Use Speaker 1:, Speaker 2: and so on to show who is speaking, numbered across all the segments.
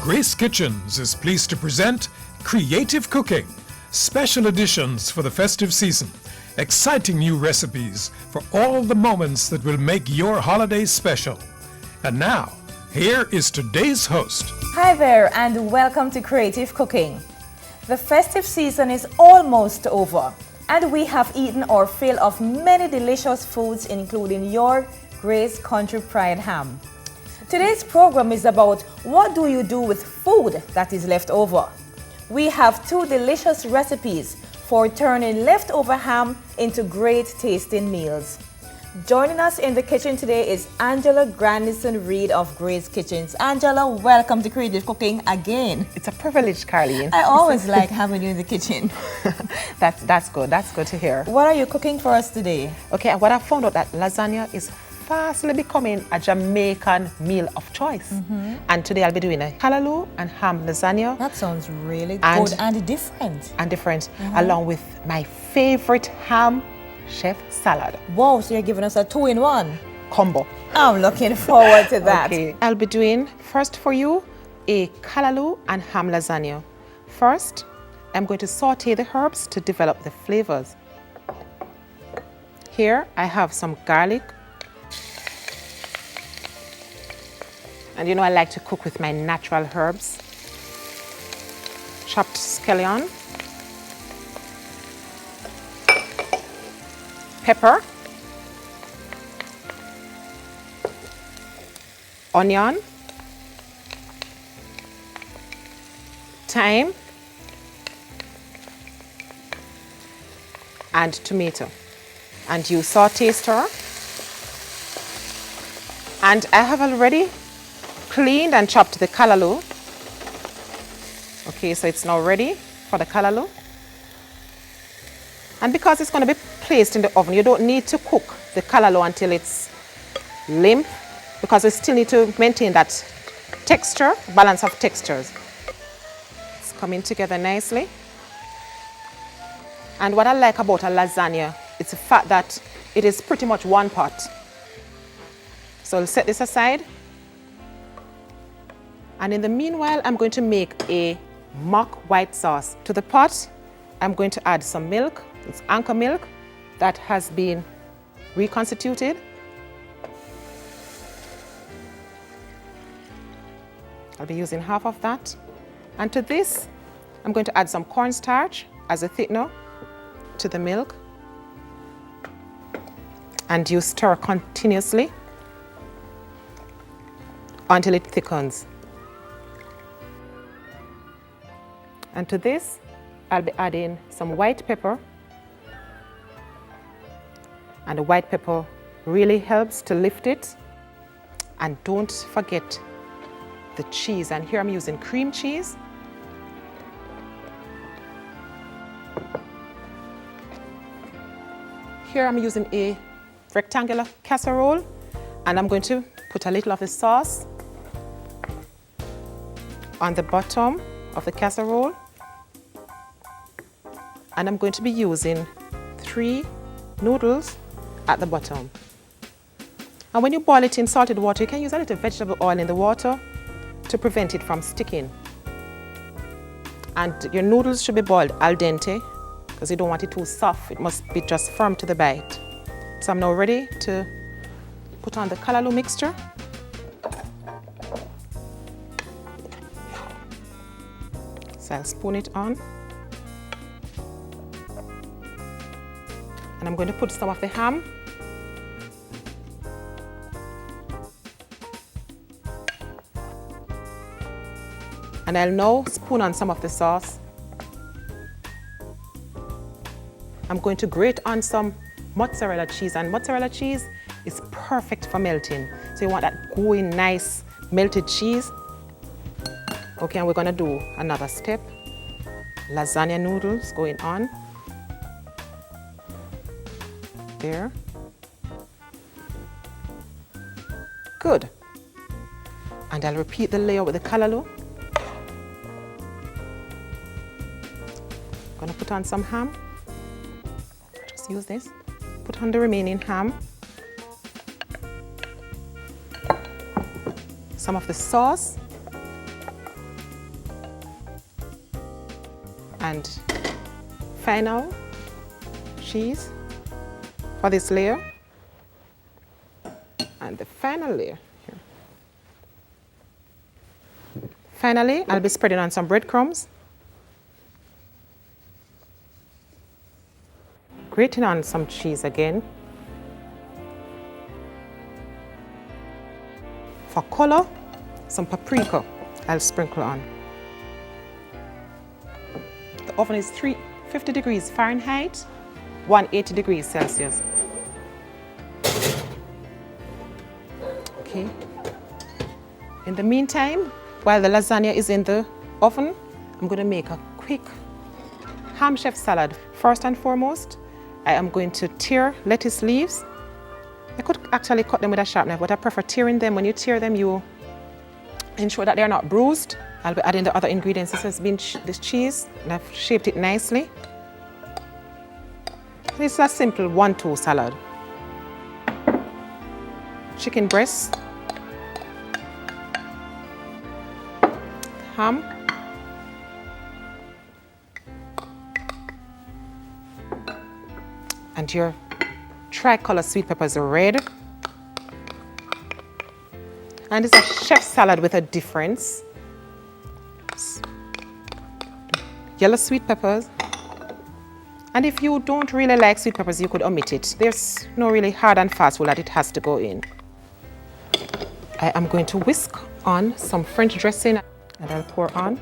Speaker 1: Grace Kitchens is pleased to present Creative Cooking, special editions for the festive season, exciting new recipes for all the moments that will make your holidays special. And now, here is today's host.
Speaker 2: Hi there and welcome to Creative Cooking. The festive season is almost over and we have eaten our fill of many delicious foods including your Grace Country Pride ham. Today's program is about what do you do with food that is left over. We have two delicious recipes for turning leftover ham into great tasting meals. Joining us in the kitchen today is Angela Grandison-Reid of Grace Kitchens. Angela, welcome to Creative Cooking again.
Speaker 3: It's a privilege, Carleen.
Speaker 2: I always like having you in the kitchen.
Speaker 3: That's good. That's good to hear.
Speaker 2: What are you cooking for us today?
Speaker 3: Okay, what I found out that lasagna is fastly becoming a Jamaican meal of choice. And today I'll be doing a Callaloo and Ham Lasagna.
Speaker 2: That sounds really good and different.
Speaker 3: Along with my favorite ham chef salad.
Speaker 2: Wow, so you're giving us a 2-in-1
Speaker 3: combo.
Speaker 2: I'm looking forward to that.
Speaker 3: Okay, I'll be doing first for you a Callaloo and Ham Lasagna. First, I'm going to saute the herbs to develop the flavors. Here I have some garlic. And you know I like to cook with my natural herbs. Chopped scallion. Pepper. Onion. Thyme. And tomato. And you saute stir. And I have already cleaned and chopped the callaloo. Okay, so it's now ready for the callaloo. And because it's going to be placed in the oven, you don't need to cook the callaloo until it's limp, because we still need to maintain that texture, balance of textures. It's coming together nicely. And what I like about a lasagna is the fact that it is pretty much one pot. So I'll set this aside. And in the meanwhile, I'm going to make a mock white sauce. To the pot, I'm going to add some milk. It's Anchor milk that has been reconstituted. I'll be using half of that. And to this, I'm going to add some cornstarch as a thickener to the milk. And you stir continuously until it thickens. And to this, I'll be adding some white pepper. And the white pepper really helps to lift it. And don't forget the cheese. And here I'm using cream cheese. Here I'm using a rectangular casserole. And I'm going to put a little of the sauce on the bottom of the casserole. And I'm going to be using 3 noodles at the bottom. And when you boil it in salted water, you can use a little vegetable oil in the water to prevent it from sticking. And your noodles should be boiled al dente because you don't want it too soft. It must be just firm to the bite. So I'm now ready to put on the callaloo mixture. So I'll spoon it on. And I'm going to put some of the ham. And I'll now spoon on some of the sauce. I'm going to grate on some mozzarella cheese, and mozzarella cheese is perfect for melting. So you want that gooey, nice melted cheese. Okay, and we're going to do another step. Lasagna noodles going on. There. Good. And I'll repeat the layer with the callaloo. Gonna put on some ham. Just use this. Put on the remaining ham. Some of the sauce. And final cheese for this layer. And the final layer here. Finally, I'll be spreading on some breadcrumbs. Grating on some cheese again. For color, some paprika I'll sprinkle on. The oven is 350 degrees Fahrenheit, 180 degrees Celsius. Okay. In the meantime, while the lasagna is in the oven, I'm going to make a quick ham chef salad. First and foremost, I am going to tear lettuce leaves. I could actually cut them with a sharp knife, but I prefer tearing them. When you tear them, you ensure that they're not bruised. I'll be adding the other ingredients. This has been this cheese, and I've shaped it nicely. This is a simple 1-2 salad. Chicken breast, ham, and your tricolor sweet peppers are red. And it's a chef salad with a difference. Yellow sweet peppers. And if you don't really like sweet peppers, you could omit it. There's no really hard and fast rule that it has to go in. I am going to whisk on some French dressing and I'll pour on.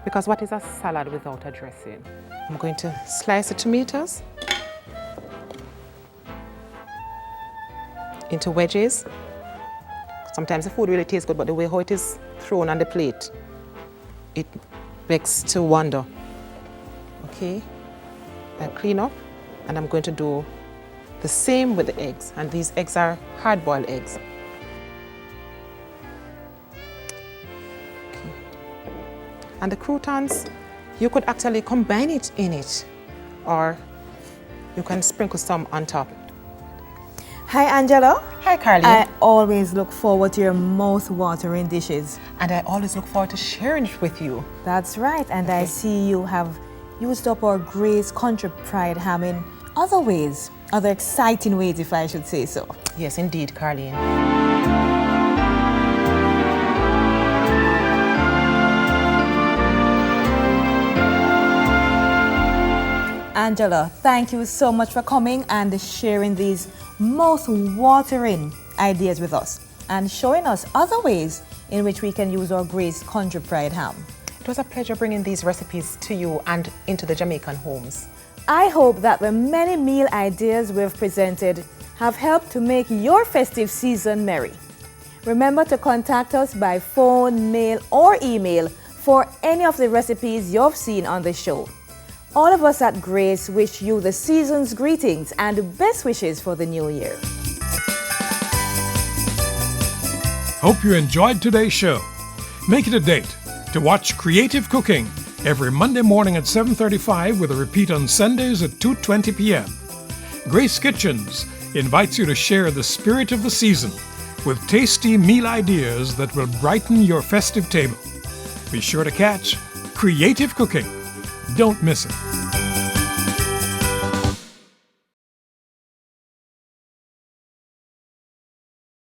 Speaker 3: Because what is a salad without a dressing? I'm going to slice the tomatoes into wedges. Sometimes the food really tastes good, but the way how it is thrown on the plate, it begs to wonder. Okay, I'll clean up, and I'm going to do the same with the eggs. And these eggs are hard-boiled eggs. Okay. And the croutons, you could actually combine it in it, or you can sprinkle some on top.
Speaker 2: Hi, Angela.
Speaker 3: Hi, Carly.
Speaker 2: I always look forward to your mouth-watering dishes.
Speaker 3: And I always look forward to sharing it with you.
Speaker 2: That's right, and I see you have used up our Grace Country Pride ham in other ways, other exciting ways, if I should say so.
Speaker 3: Yes, indeed, Carleen.
Speaker 2: Angela, thank you so much for coming and sharing these mouth-watering ideas with us and showing us other ways in which we can use our Grace Country Pride ham.
Speaker 3: It was a pleasure bringing these recipes to you and into the Jamaican homes.
Speaker 2: I hope that the many meal ideas we've presented have helped to make your festive season merry. Remember to contact us by phone, mail, or email for any of the recipes you've seen on the show. All of us at Grace wish you the season's greetings and best wishes for the new year.
Speaker 1: Hope you enjoyed today's show. Make it a date to watch Creative Cooking every Monday morning at 7:35 with a repeat on Sundays at 2:20 p.m. Grace Kitchens invites you to share the spirit of the season with tasty meal ideas that will brighten your festive table. Be sure to catch Creative Cooking. Don't miss it.